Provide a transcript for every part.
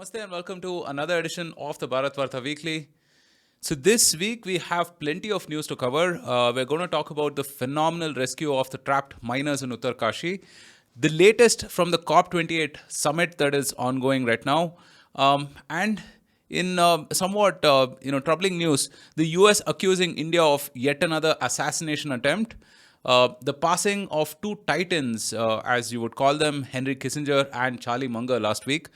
Namaste and welcome to another edition of the Bharatvaarta Weekly. So, this week we have plenty of news to cover. We're going to talk about the phenomenal rescue of the trapped miners in Uttarkashi, the latest from the COP28 summit that is ongoing right now, and in somewhat troubling news, the US accusing India of yet another assassination attempt. The passing of two titans, as you would call them, Henry Kissinger and Charlie Munger last week,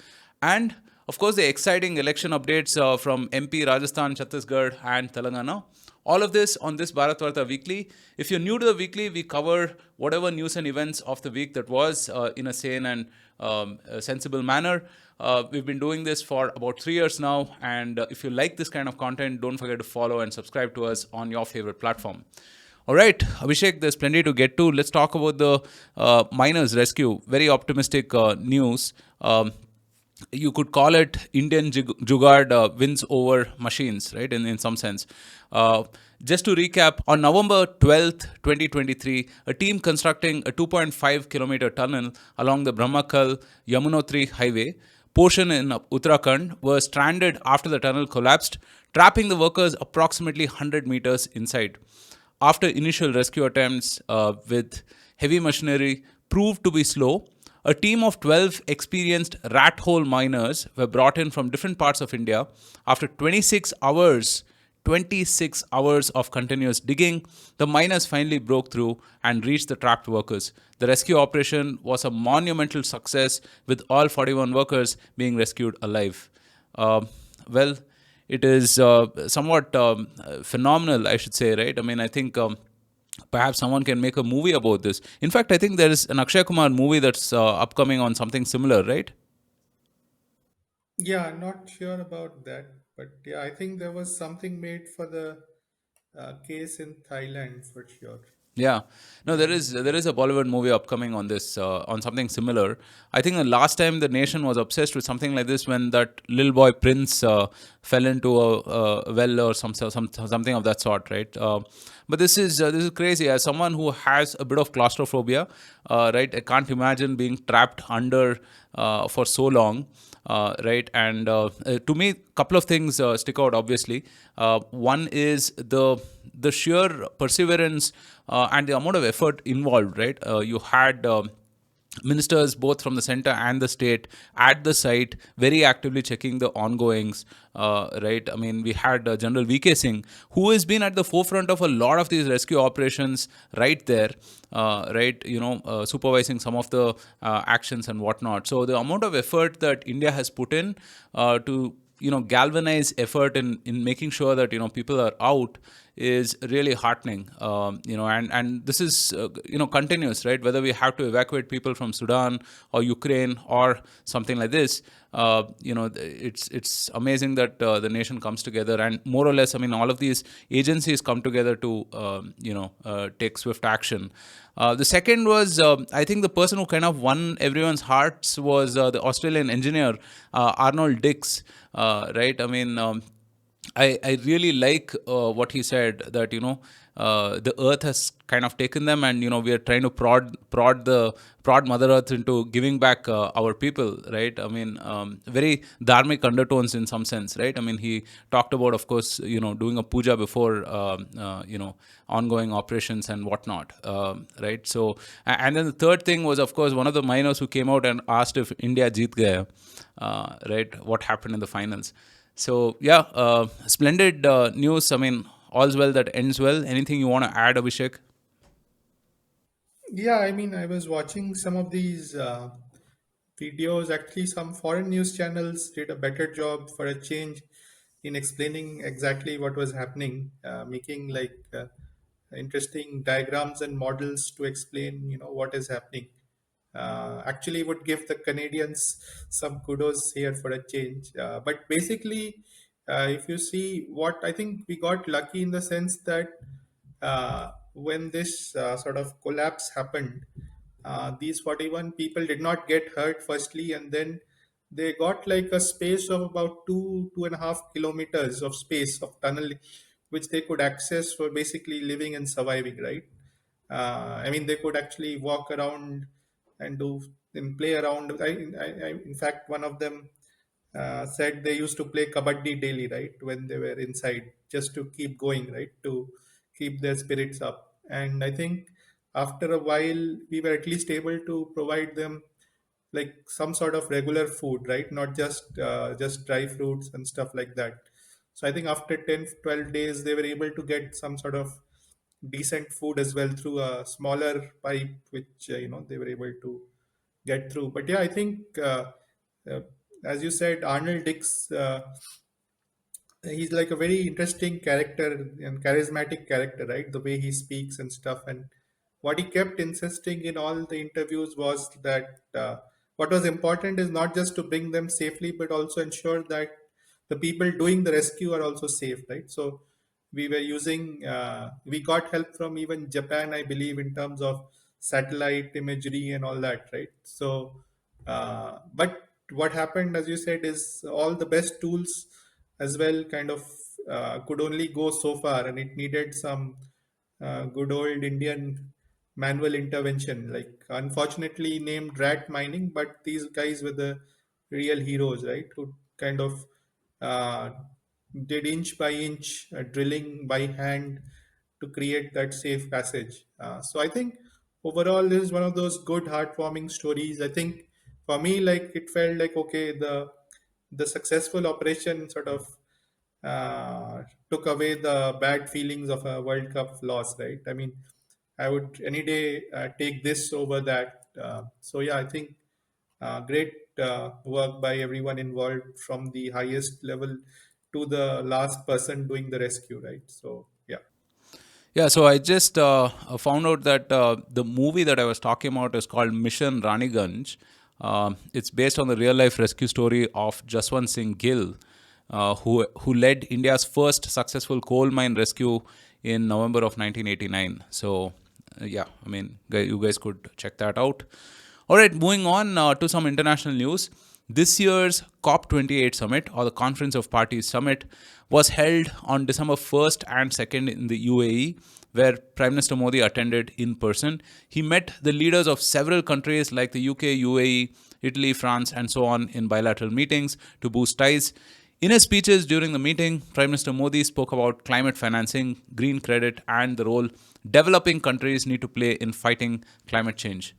and of course the exciting election updates from MP Rajasthan, Chhattisgarh, and Telangana. All of this on this Bharatvaarta Weekly. If you're new to the weekly, we cover whatever news and events of the week that was in a sane and a sensible manner. We've been doing this for about 3 years now, and if you like this kind of content, don't forget to follow and subscribe to us on your favorite platform. All right, Abhishek, there's plenty to get to. Let's talk about the miners' rescue. Very optimistic news. You could call it Indian Jugaad wins over machines, right? In some sense. Just to recap, on November 12th, 2023, a team constructing a 2.5 kilometer tunnel along the Brahmakal Yamunotri highway portion in Uttarakhand was stranded after the tunnel collapsed, trapping the workers approximately 100 meters inside. After initial rescue attempts with heavy machinery proved to be slow, a team of 12 experienced rat hole miners were brought in from different parts of India. After 26 hours of continuous digging, the miners finally broke through and reached the trapped workers. The rescue operation was a monumental success, with all 41 workers being rescued alive. Well, it is somewhat phenomenal, I should say, right? I mean, I think perhaps someone can make a movie about this. In fact, I think there is an Akshay Kumar movie that's upcoming on something similar, right? Yeah, I'm not sure about that, but yeah, I think there was something made for the case in Thailand for sure. Yeah, no, there Yeah, is there is a Bollywood movie upcoming on this on something similar. I think the last time the nation was obsessed with something like this when that little boy Prince fell into a well or something of that sort, right? But this is crazy. As someone who has a bit of claustrophobia, right, I can't imagine being trapped under for so long. Right, and to me, a couple of things stick out. Obviously, one is the sheer perseverance and the amount of effort involved. Right, you had. Ministers both from the center and the state at the site very actively checking the ongoings, right? I mean, we had General VK Singh, who has been at the forefront of a lot of these rescue operations right there, right, supervising some of the actions and whatnot. So the amount of effort that India has put in to galvanize effort in making sure that people are out is really heartening. And this is continuous, right? Whether we have to evacuate people from Sudan or Ukraine or something like this, it's amazing that the nation comes together and more or less, I mean, all of these agencies come together to take swift action. The second was, I think, the person who kind of won everyone's hearts was the Australian engineer Arnold Dix, right? I mean, I really like what he said, that the earth has kind of taken them, and we are trying to prod Mother Earth into giving back our people, right? I mean, very dharmic undertones in some sense, right? I mean, he talked about, of course, doing a puja before ongoing operations and whatnot, right? So, and then the third thing was, of course, one of the miners who came out and asked if India jeet gaya, right? What happened in the finals? So yeah, splendid news. I mean, all's well that ends well. Anything you want to add, Abhishek? yeah. I mean, I was watching some of these videos. Actually, some foreign news channels did a better job for a change in explaining exactly what was happening, making interesting diagrams and models to explain, what is happening. Actually would give the Canadians some kudos here for a change. But basically, if you see what I think we got lucky in the sense that when this sort of collapse happened, these 41 people did not get hurt firstly, and then they got like a space of about 2.5 kilometers of space of tunnel which they could access for basically living and surviving, right? I mean, they could actually walk around and do and play around. In fact, one of them said they used to play kabaddi daily, right, when they were inside, just to keep going, right, to keep their spirits up. And I think after a while, we were at least able to provide them like some sort of regular food, right, not just dry fruits and stuff like that. So I think after 10 12 days they were able to get some sort of decent food as well through a smaller pipe, which they were able to get through. But yeah, I think uh, as you said, Arnold Dix, he's like a very interesting character and charismatic character, right? The way he speaks and stuff. And what he kept insisting in all the interviews was that what was important is not just to bring them safely, but also ensure that the people doing the rescue are also safe, right? So we got help from even Japan, I believe, in terms of satellite imagery and all that, right? So, but what happened, as you said, is all the best tools as well kind of could only go so far, and it needed some good old Indian manual intervention, like unfortunately named rat mining, but these guys were the real heroes, right? Who kind of uh, did inch by inch drilling by hand to create that safe passage. So I think overall this is one of those good heartwarming stories. I think for me, like it felt like okay, the successful operation sort of uh, took away the bad feelings of a World Cup loss, right? I mean, I would any day take this over that. So yeah, I think great work by everyone involved from the highest level to the last person doing the rescue, right? So yeah. Yeah, so I just found out that the movie that I was talking about is called Mission Raniganj. It's based on the real life rescue story of Jaswant Singh Gill, who led India's first successful coal mine rescue in November of 1989. So, yeah, I mean, you guys could check that out. All right, moving on to some international news. This year's COP28 Summit, or the Conference of Parties Summit, was held on December 1st and 2nd in the UAE, where Prime Minister Modi attended in person. He met the leaders of several countries like the UK, UAE, Italy, France, and so on in bilateral meetings to boost ties. In his speeches during the meeting, Prime Minister Modi spoke about climate financing, green credit, and the role developing countries need to play in fighting climate change.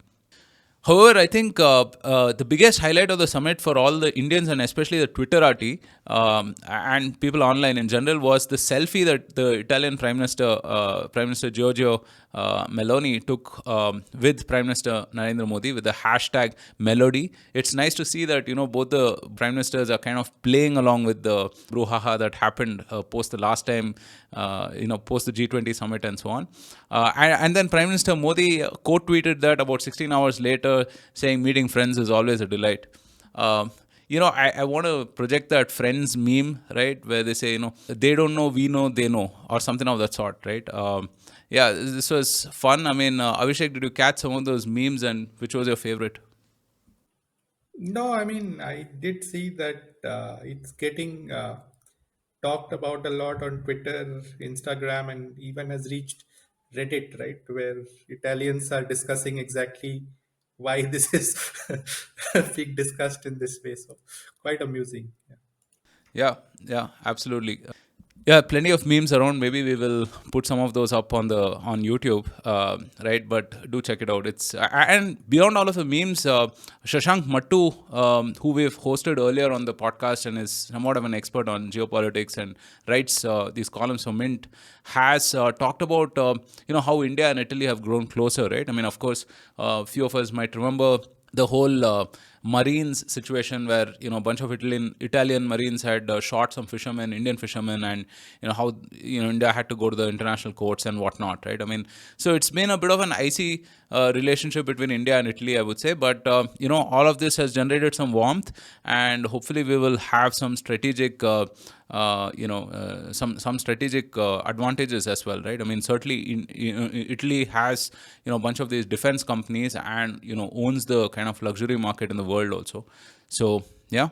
However, I think the biggest highlight of the summit for all the Indians and especially the Twitterati and people online in general was the selfie that the Italian Prime Minister Giorgio Meloni took with Prime Minister Narendra Modi with the hashtag Melody. It's nice to see that both the prime ministers are kind of playing along with the brouhaha that happened post the last time, post the G20 summit and so on. And then Prime Minister Modi quote tweeted that about 16 hours later, saying meeting friends is always a delight. I want to project that Friends meme, right, where they say, they don't know, we know, they know, or something of that sort, right? Yeah, this was fun. I mean, Abhishek, did you catch some of those memes, and which was your favorite? No, I mean, I did see that it's getting talked about a lot on Twitter, Instagram, and even has reached Reddit, right? Where Italians are discussing exactly why this is being discussed in this way. So, quite amusing. Yeah. Yeah, yeah, absolutely. Yeah, plenty of memes around. Maybe we will put some of those up on YouTube, right? But do check it out. It's and beyond all of the memes, Shashank Mattu, who we've hosted earlier on the podcast and is somewhat of an expert on geopolitics and writes these columns for Mint, has talked about how India and Italy have grown closer, right? I mean, of course, a few of us might remember the whole Marines situation where a bunch of Italian Marines had shot some fishermen, Indian fishermen, and how India had to go to the international courts and whatnot, right? I mean, so it's been a bit of an icy relationship between India and Italy, I would say, but all of this has generated some warmth, and hopefully we will have some strategic some strategic advantages as well, right? I mean, certainly Italy has a bunch of these defense companies and owns the kind of luxury market in the world also. So yeah.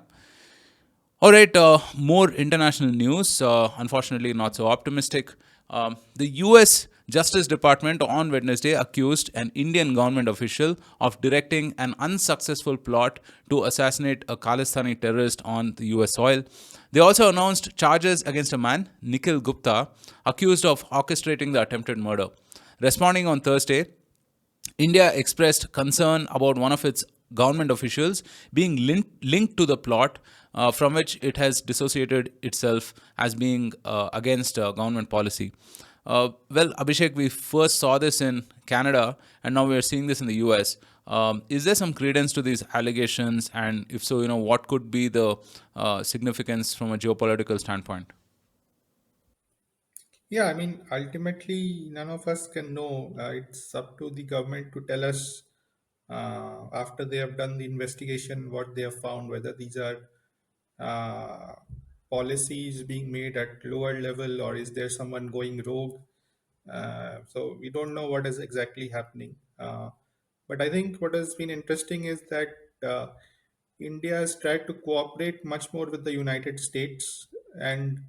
All right, more international news. Unfortunately, not so optimistic. The US Justice Department on Wednesday accused an Indian government official of directing an unsuccessful plot to assassinate a Khalistani terrorist on the US soil. They also announced charges against a man, Nikhil Gupta, accused of orchestrating the attempted murder. Responding on Thursday, India expressed concern about one of its government officials being linked to the plot, from which it has dissociated itself as being against government policy. Well, Abhishek, we first saw this in Canada, and now we are seeing this in the US. Is there some credence to these allegations? And if so, what could be the significance from a geopolitical standpoint? Yeah, I mean, ultimately, none of us can know. It's up to the government to tell us after they have done the investigation what they have found, whether these are uh, policies being made at lower level or is there someone going rogue. So we don't know what is exactly happening. But I think what has been interesting is that uh, India has tried to cooperate much more with the United States, and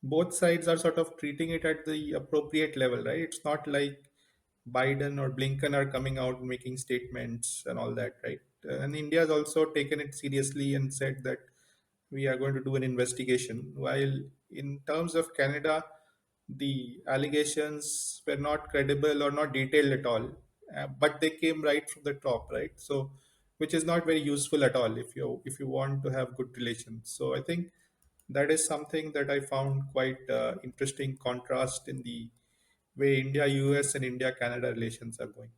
both sides are sort of treating it at the appropriate level, right? It's not like Biden or Blinken are coming out and making statements and all that, right? And India has also taken it seriously and said that we are going to do an investigation. While in terms of Canada, the allegations were not credible or not detailed at all, but they came right from the top, right? So, which is not very useful at all if you want to have good relations. So, I think that is something that I found quite interesting contrast in the way India US and India Canada relations are going.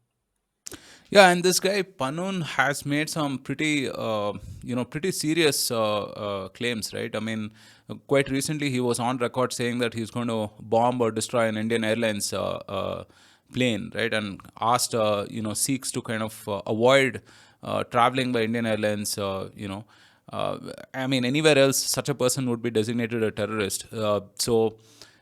Yeah, and this guy Panun has made some pretty serious claims, right? I mean, quite recently he was on record saying that he's going to bomb or destroy an Indian Airlines plane, right? And asked, Sikhs to kind of avoid traveling by Indian Airlines. I mean, anywhere else, such a person would be designated a terrorist. The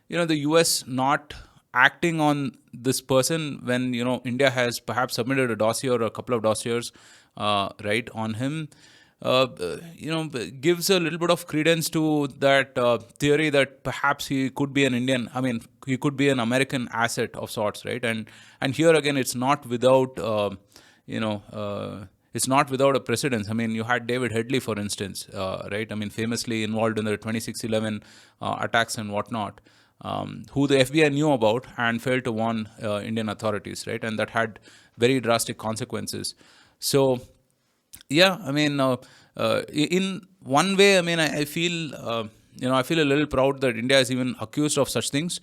US not acting on this person when India has perhaps submitted a dossier or a couple of dossiers, right, on him, gives a little bit of credence to that theory that perhaps he could be an Indian. I mean, he could be an American asset of sorts, right? And here again, it's not without you know. It's not without a precedence. I mean, you had David Headley, for instance, right? I mean, famously involved in the 26/11 attacks and whatnot, who the FBI knew about and failed to warn Indian authorities, right? And that had very drastic consequences. So, yeah, I mean, in one way, I mean, I feel, I feel a little proud that India is even accused of such things,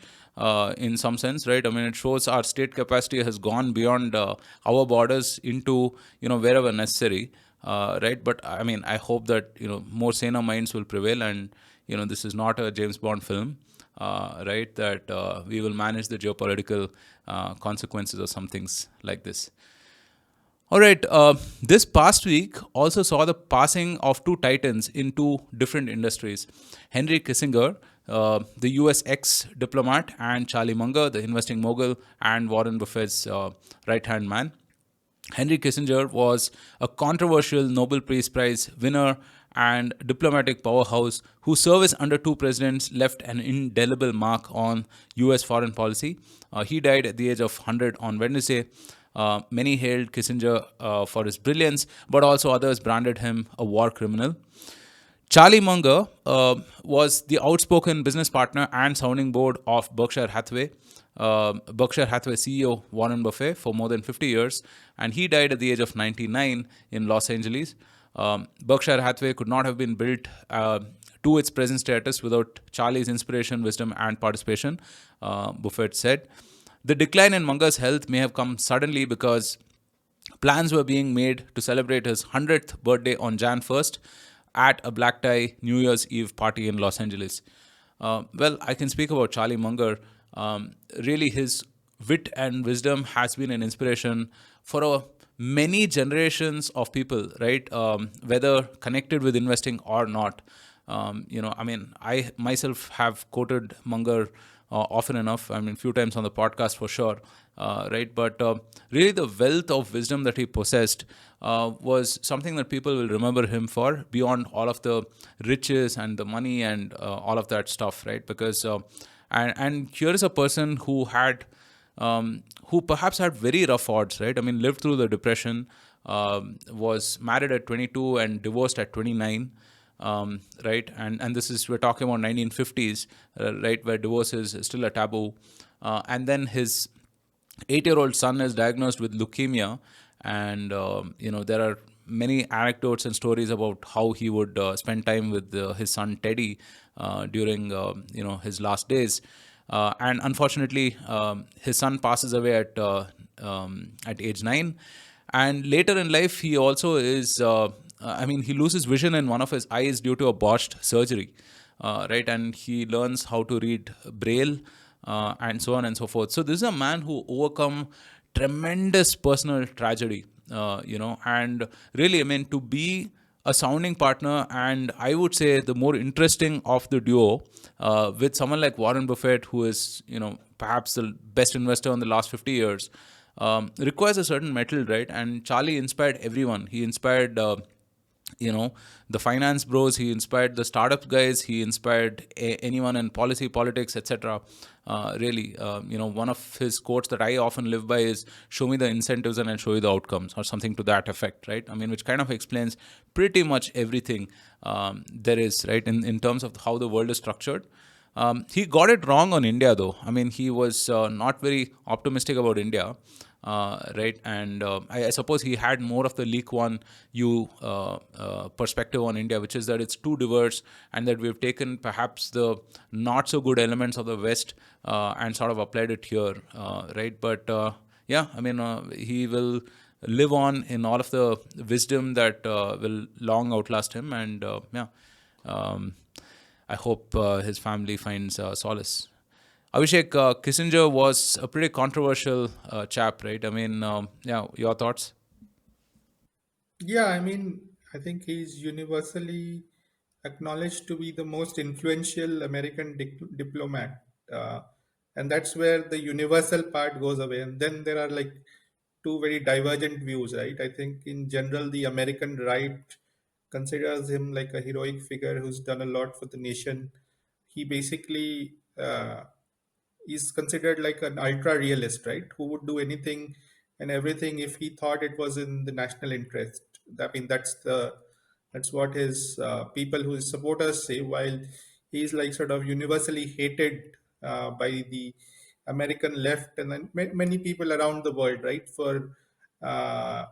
in some sense, right? I mean, it shows our state capacity has gone beyond our borders into, wherever necessary, right? But I mean, I hope that, more saner minds will prevail, and, this is not a James Bond film, right? That we will manage the geopolitical consequences of some things like this. All right. This past week also saw the passing of two titans in two different industries. Henry Kissinger, the US ex diplomat, and Charlie Munger, the investing mogul and Warren Buffett's right hand man. Henry Kissinger was a controversial Nobel Peace Prize winner and diplomatic powerhouse whose service under two presidents left an indelible mark on US foreign policy. He died at the age of 100 on Wednesday. Many hailed Kissinger for his brilliance, but also others branded him a war criminal. Charlie Munger was the outspoken business partner and sounding board of Berkshire Hathaway. Berkshire Hathaway CEO Warren Buffett for more than 50 years, and he died at the age of 99 in Los Angeles. Berkshire Hathaway could not have been built to its present status without Charlie's inspiration, wisdom, and participation, Buffett said. The decline in Munger's health may have come suddenly because plans were being made to celebrate his 100th birthday on Jan 1st at a black tie New Year's Eve party in Los Angeles. Well, I can speak about Charlie Munger. Really, his wit and wisdom has been an inspiration for many generations of people, right? Whether connected with investing or not. I mean, I myself have quoted Munger often enough. I mean, few times on the podcast for sure, right? But really, the wealth of wisdom that he possessed was something that people will remember him for beyond all of the riches and the money and all of that stuff, right? Because and here is a person who had who perhaps had very rough odds, right? I mean, lived through the depression, was married at 22 and divorced at 29, right? And this is, we're talking about 1950s, right, where divorce is still a taboo. And then his 8-year-old son is diagnosed with leukemia, and there are many anecdotes and stories about how he would spend time with his son Teddy during his last days. And unfortunately, his son passes away at age 9. And later in life, he also is. He loses vision in one of his eyes due to a botched surgery, right? And he learns how to read Braille, and so on and so forth. So this is a man who overcome tremendous personal tragedy, and really, I mean, to be a sounding partner, and I would say the more interesting of the duo, with someone like Warren Buffett, who is, perhaps the best investor in the last 50 years, requires a certain metal, right? And Charlie inspired everyone. He inspired the finance bros, he inspired the startup guys, he inspired anyone in policy, politics, etc. Really, one of his quotes that I often live by is, show me the incentives and I'll show you the outcomes, or something to that effect, right? I mean, which kind of explains pretty much everything there is, right, in terms of how the world is structured. He got it wrong on India, though. I mean, he was not very optimistic about India, right? And I suppose he had more of the Leak One U perspective on India, which is that it's too diverse, and that we've taken perhaps the not so good elements of the West and sort of applied it here, right? But yeah, I mean, he will live on in all of the wisdom that will long outlast him, and yeah. Um, I hope his family finds solace. Abhishek, Kissinger was a pretty controversial chap, right? I mean, yeah, your thoughts? Yeah, I mean, I think he's universally acknowledged to be the most influential American diplomat. And that's where the universal part goes away. And then there are like two very divergent views, right? I think in general, the American right considers him like a heroic figure who's done a lot for the nation. He basically is considered like an ultra realist, right? Who would do anything and everything if he thought it was in the national interest. I mean, that's what his people, who his supporters, say. While he's like sort of universally hated by the American left and then many people around the world, right? For uh,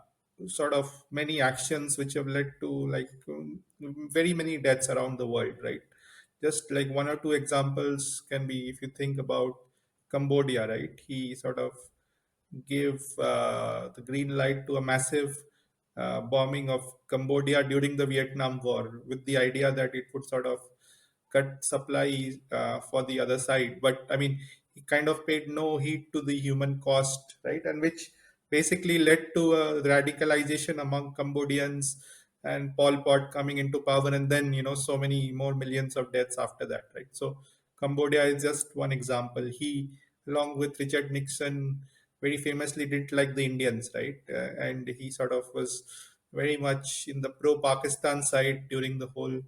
sort of many actions which have led to like very many deaths around the world, right? Just like one or two examples can be, if you think about Cambodia, right? He sort of gave the green light to a massive bombing of Cambodia during the Vietnam War, with the idea that it would sort of cut supply for the other side. But I mean, he kind of paid no heed to the human cost, right? And which basically led to a radicalization among Cambodians, and Pol Pot coming into power, and then so many more millions of deaths after that, right? So Cambodia is just one example. He, along with Richard Nixon, very famously didn't like the Indians, right? And he sort of was very much in the pro-Pakistan side during the whole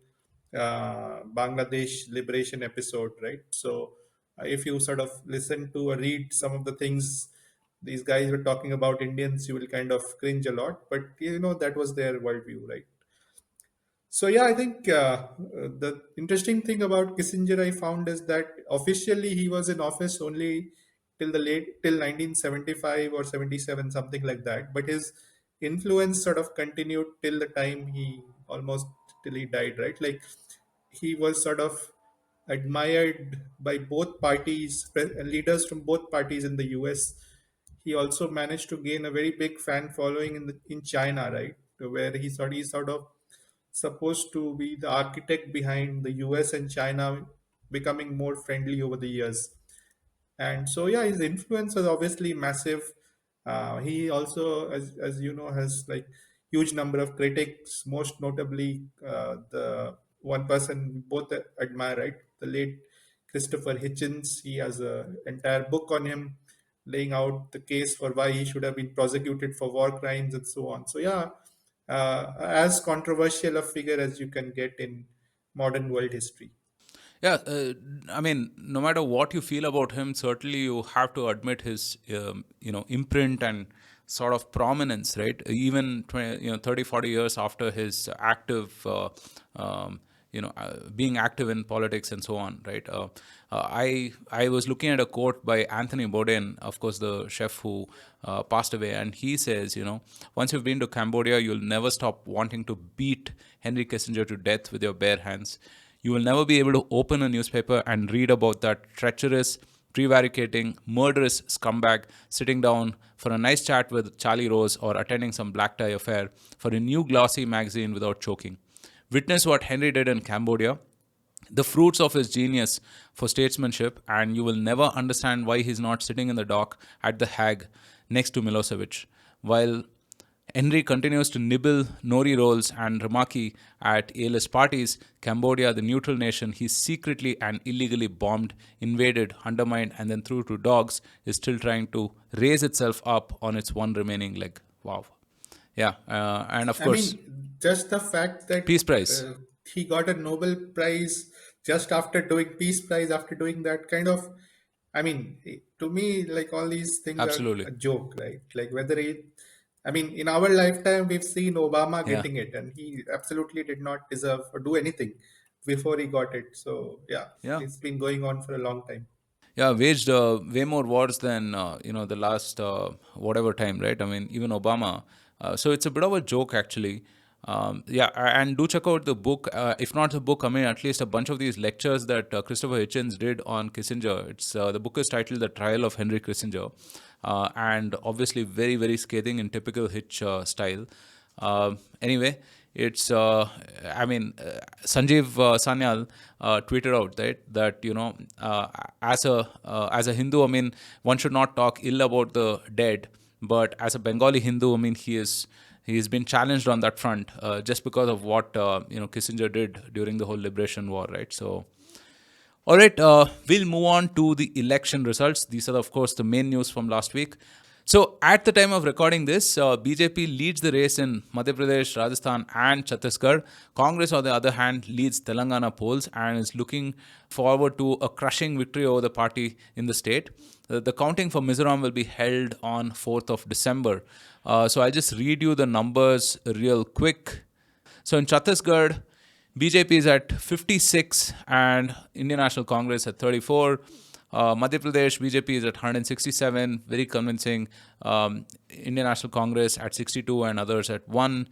Bangladesh liberation episode, right? So if you sort of listen to or read some of the things these guys were talking about Indians, you will kind of cringe a lot. But that was their worldview, right? So yeah, I think the interesting thing about Kissinger I found is that officially he was in office only till 1975 or 77, something like that. But his influence sort of continued till the time he almost till he died, right? Like he was sort of admired by both parties, leaders from both parties in the U.S. He also managed to gain a very big fan following in China, right? Where he's sort of supposed to be the architect behind the US and China becoming more friendly over the years. And so, yeah, his influence was obviously massive. He also, as you know, has like huge number of critics. Most notably, the one person we both admire, right? The late Christopher Hitchens. He has an entire book on him, laying out the case for why he should have been prosecuted for war crimes and so on. So, yeah, as controversial a figure as you can get in modern world history. Yeah, I mean, no matter what you feel about him, certainly you have to admit his, imprint and sort of prominence, right? Even 30, 40 years after his active, being active in politics and so on, right? I was looking at a quote by Anthony Bourdain, of course, the chef who passed away, and he says, once you've been to Cambodia, you'll never stop wanting to beat Henry Kissinger to death with your bare hands. You will never be able to open a newspaper and read about that treacherous, prevaricating, murderous scumbag sitting down for a nice chat with Charlie Rose or attending some black tie affair for a new glossy magazine without choking. Witness what Henry did in Cambodia, the fruits of his genius for statesmanship, and you will never understand why he's not sitting in the dock at The Hague next to Milosevic, while Henry continues to nibble nori rolls and ramaki at A-list parties. Cambodia, the neutral nation he secretly and illegally bombed, invaded, undermined, and then threw to dogs, is still trying to raise itself up on its one remaining leg. Wow. Yeah, and of I course, mean, just the fact that Peace Prize. he got a Nobel Prize just after doing Peace Prize, after doing that kind of, I mean, to me, like all these things are Absolutely. a joke, right? Like whether he, I mean, in our lifetime, we've seen Obama Yeah. getting it, and he absolutely did not deserve or do anything before he got it. So yeah, Yeah. it's been going on for a long time. Yeah, waged way more wars than the last whatever time, right? I mean, even Obama. So it's a bit of a joke, actually. Yeah, and do check out the book. If not the book, I mean, at least a bunch of these lectures that Christopher Hitchens did on Kissinger. It's the book is titled "The Trial of Henry Kissinger," and obviously very very scathing in typical Hitch style. Anyway, it's Sanjeev Sanyal tweeted out that as a Hindu, I mean, one should not talk ill about the dead, but as a Bengali Hindu, I mean, he's been challenged on that front just because of what Kissinger did during the whole liberation war, right? So all right, we'll move on to the election results. These are, of course, the main news from last week. So, at the time of recording this, BJP leads the race in Madhya Pradesh, Rajasthan, and Chhattisgarh. Congress, on the other hand, leads Telangana polls and is looking forward to a crushing victory over the party in the state. The counting for Mizoram will be held on 4th of December. So, I'll just read you the numbers real quick. So in Chhattisgarh, BJP is at 56 and Indian National Congress at 34. Madhya Pradesh, BJP is at 167, very convincing. Indian National Congress at 62 and others at 1.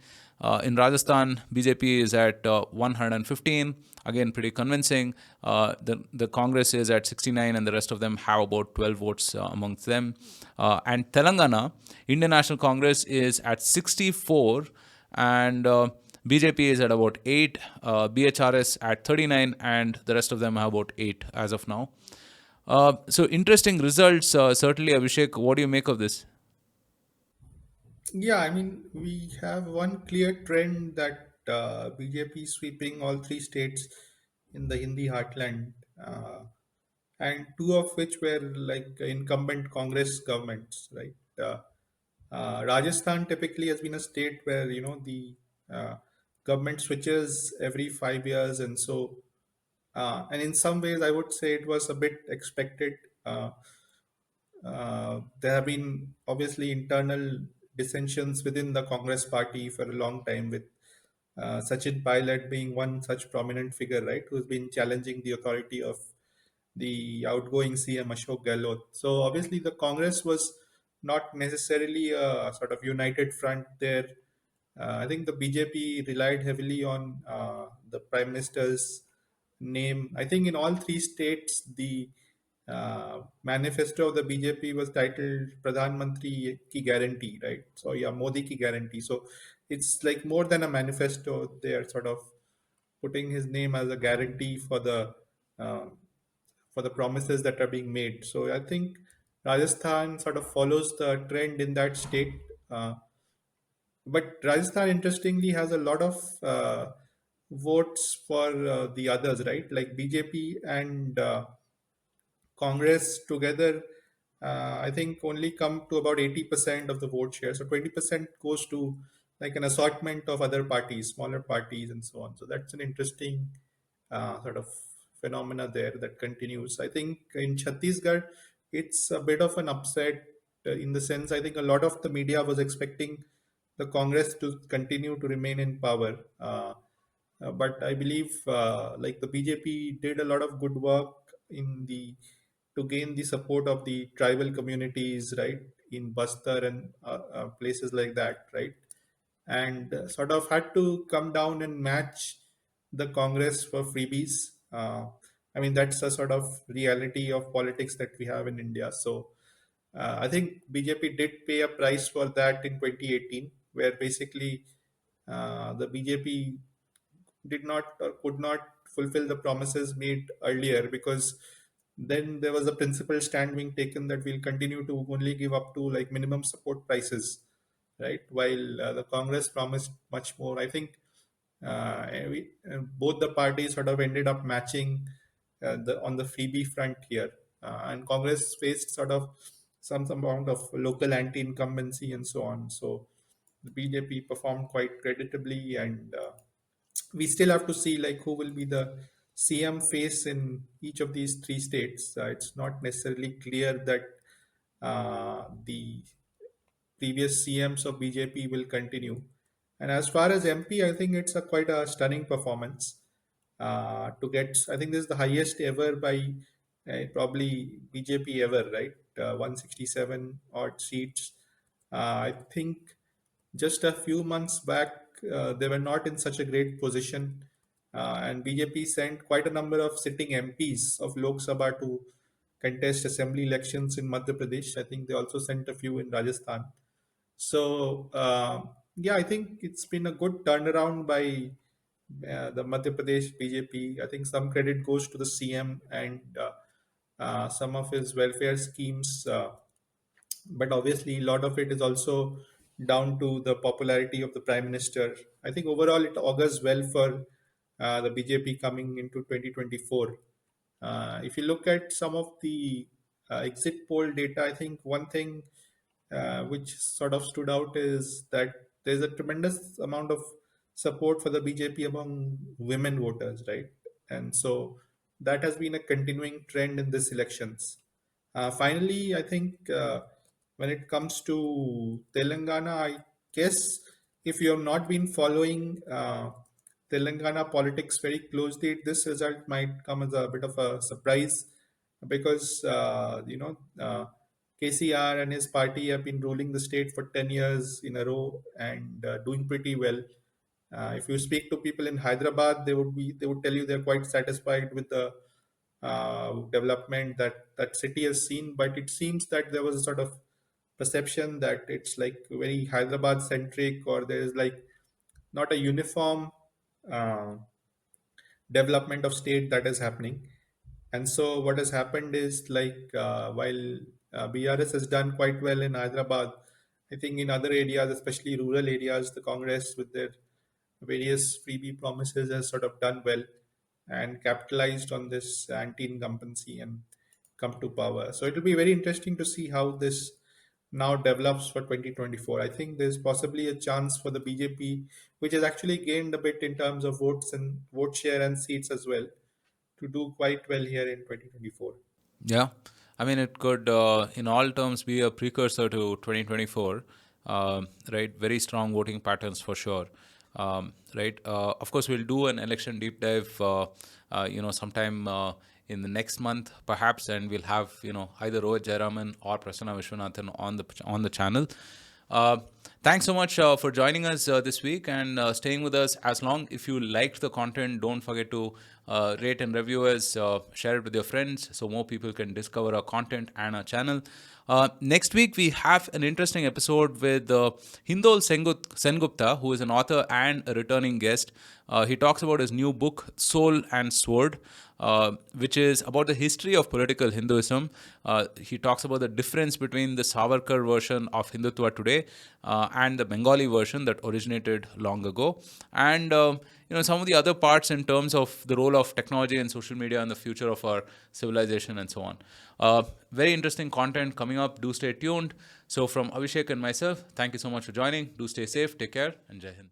In Rajasthan, BJP is at 115, again pretty convincing. The Congress is at 69 and the rest of them have about 12 votes amongst them. And Telangana, Indian National Congress is at 64 and BJP is at about 8, BHRS at 39, and the rest of them have about 8 as of now. So interesting results, certainly, Abhishek. What do you make of this? Yeah, I mean, we have one clear trend that BJP is sweeping all three states in the Hindi heartland, and two of which were like incumbent Congress governments, right? Rajasthan typically has been a state where the uh, government switches every 5 years, and so and in some ways, I would say it was a bit expected. There have been obviously internal dissensions within the Congress party for a long time, with Sachin Pilot being one such prominent figure, right, who's been challenging the authority of the outgoing CM Ashok Gehlot. So obviously, the Congress was not necessarily a sort of united front there. I think the BJP relied heavily on the Prime Minister's name. I think in all three states, the manifesto of the BJP was titled Pradhan Mantri Ki Guarantee, right? So yeah, Modi Ki Guarantee. So it's like more than a manifesto. They are sort of putting his name as a guarantee uh, for the promises that are being made. So I think Rajasthan sort of follows the trend in that state. But Rajasthan, interestingly, has a lot of votes for the others, right? Like BJP and Congress together, I think only come to about 80% of the vote share. So 20% goes to like an assortment of other parties, smaller parties, and so on. So that's an interesting sort of phenomena there that continues. I think in Chhattisgarh, it's a bit of an upset in the sense I think a lot of the media was expecting the Congress to continue to remain in power. But I believe like the BJP did a lot of good work in the to gain the support of the tribal communities, right, in Bastar and places like that, right, and sort of had to come down and match the Congress for freebies. I mean, that's a sort of reality of politics that we have in India. So I think BJP did pay a price for that in 2018, where basically the BJP did not or could not fulfill the promises made earlier, because then there was a principled stand being taken that we'll continue to only give up to like minimum support prices, right? While the Congress promised much more. I think both the parties sort of ended up matching the on the freebie front here, and Congress faced sort of some amount of local anti-incumbency and so on. So the BJP performed quite creditably, and we still have to see like who will be the CM face in each of these three states. It's not necessarily clear that the previous CMs of BJP will continue. And as far as MP, I think it's a quite a stunning performance to get. I think this is the highest ever by probably BJP ever, right? 167 odd seats. I think just a few months back, they were not in such a great position, and BJP sent quite a number of sitting MPs of Lok Sabha to contest assembly elections in Madhya Pradesh. I think they also sent a few in Rajasthan. So yeah, I think it's been a good turnaround by the Madhya Pradesh BJP. I think some credit goes to the CM and some of his welfare schemes, but obviously a lot of it is also down to the popularity of the prime minister. I think overall it augurs well for the BJP coming into 2024. If you look at some of the exit poll data, I think one thing which sort of stood out is that there's a tremendous amount of support for the BJP among women voters, right? And so that has been a continuing trend in this elections. Finally, I think when it comes to Telangana, I guess if you have not been following Telangana politics very closely, this result might come as a bit of a surprise, because KCR and his party have been ruling the state for 10 years in a row and doing pretty well. If you speak to people in Hyderabad, they would tell you they're quite satisfied with the development that that city has seen. But it seems that there was a sort of perception that it's like very Hyderabad centric, or there is like not a uniform uh, development of state that is happening. And so what has happened is like while BRS has done quite well in Hyderabad, I think in other areas, especially rural areas, the Congress with their various freebie promises has sort of done well and capitalized on this anti-incumbency and come to power. So it will be very interesting to see how this now develops for 2024. I think there's possibly a chance for the BJP, which has actually gained a bit in terms of votes and vote share and seats as well, to do quite well here in 2024. Yeah, I mean, it could, in all terms, be a precursor to 2024, right? Very strong voting patterns for sure, right? Of course, we'll do an election deep dive, sometime in the next month, perhaps, and we'll have, either Rohit Jayaraman or Prasanna Vishwanathan on the channel. Thanks so much for joining us this week and staying with us as long. If you liked the content, don't forget to rate and review us, share it with your friends so more people can discover our content and our channel. Next week, we have an interesting episode with Hindol Sengupta, who is an author and a returning guest. He talks about his new book, Soul and Sword, which is about the history of political Hinduism. He talks about the difference between the Savarkar version of Hindutva today and the Bengali version that originated long ago. And some of the other parts in terms of the role of technology and social media in the future of our civilization and so on. Very interesting content coming up. Do stay tuned. So from Abhishek and myself, thank you so much for joining. Do stay safe, take care, and Jai Hind.